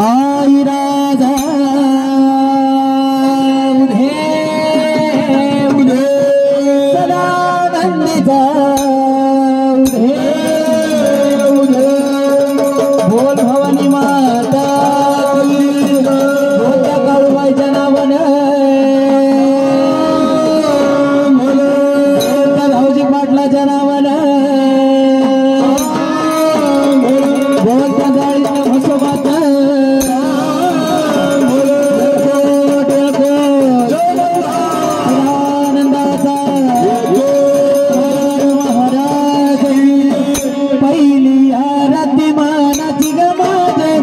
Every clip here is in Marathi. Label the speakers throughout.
Speaker 1: आई राजा उधे उधे सदानंदीचा उधे उधे बोल भवानी माता बोल काळूबाईच्या नावानं भाऊजी पाटलाच्या नावानं बोलता जाळीच्या म्हसोबात आनंदाचा महाराज पहिली आरती मानाची ग माझे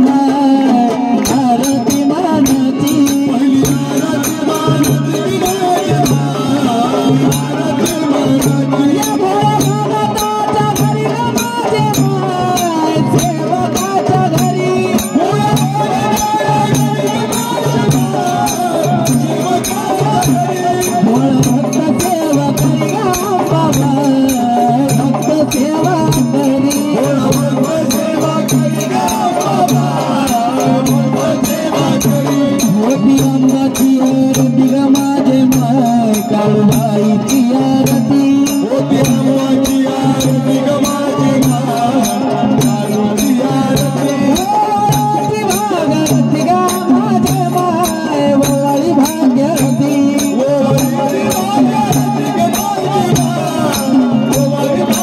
Speaker 1: आरती मानाची या भोळानाथाच्या घरी ग माझे माय सेवकाच्या घरी भक्त सेवा करी बाबा भक्त सेवा करी मोठी अंबाची आरती ग माझे माय काळूबाईची आरती मोठी अंबाची आरती ग माझे भागवती ग माझे माय वळी भाग्यवती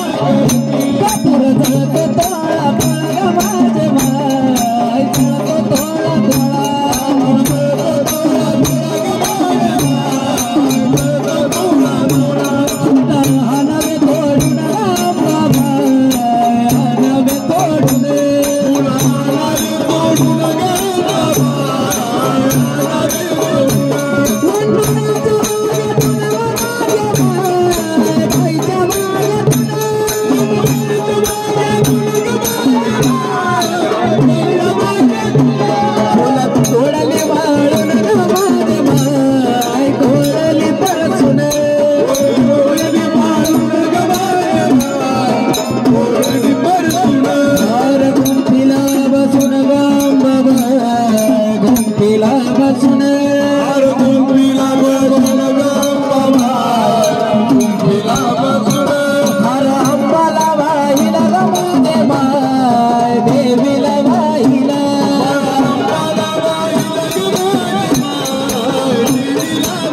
Speaker 1: कपूर जळतो तोळा तोळा माझे माय जळतो तोळा तोळा हानवे तोडून बाबा हानवे तोडून तोडले वाळून माझे माय कोरली परसून हार गुंफीला बसून गाम बाबा गुंफीला बसून हार अंबाला वाहिला ग माझे माय देवीला वाहिला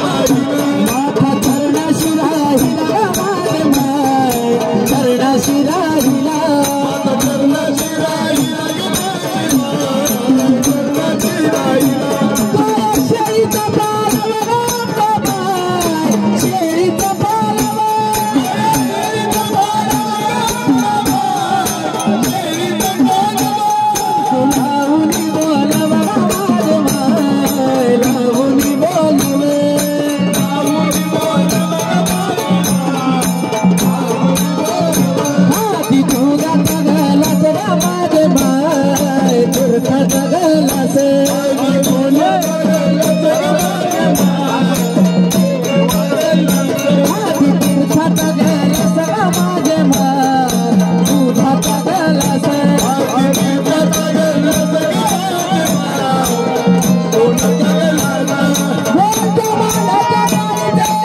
Speaker 1: माथा चरणाशी राहिला ग माझे माय चरणाशी राहिला शेळीचा पालवा बाबा शेळीचा पालवा लावूनी बोलवा माझे माय लावूनी बोलवे हाती तुगाचा गलास रे माझे माय तुरखाचा गलास हाती तीर्थाचा गलास रे माझे माय दुधाचा गलास बोलतो मानाच्या गाडीचा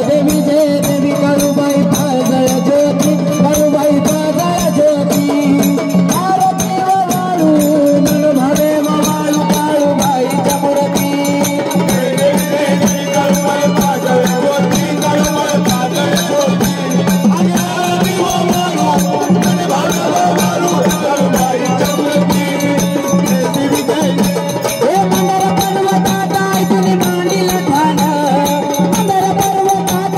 Speaker 1: देवी जय देवी काळूबाई पाजळ ज्योती काळूबाई पाजळ ज्योती आरती वाळू मन भावे वाळू काळूबाईच्या मूर्ती मंदर पर्वतात तुम्ही मांडील ठाण मंदर पर्वतात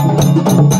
Speaker 1: ग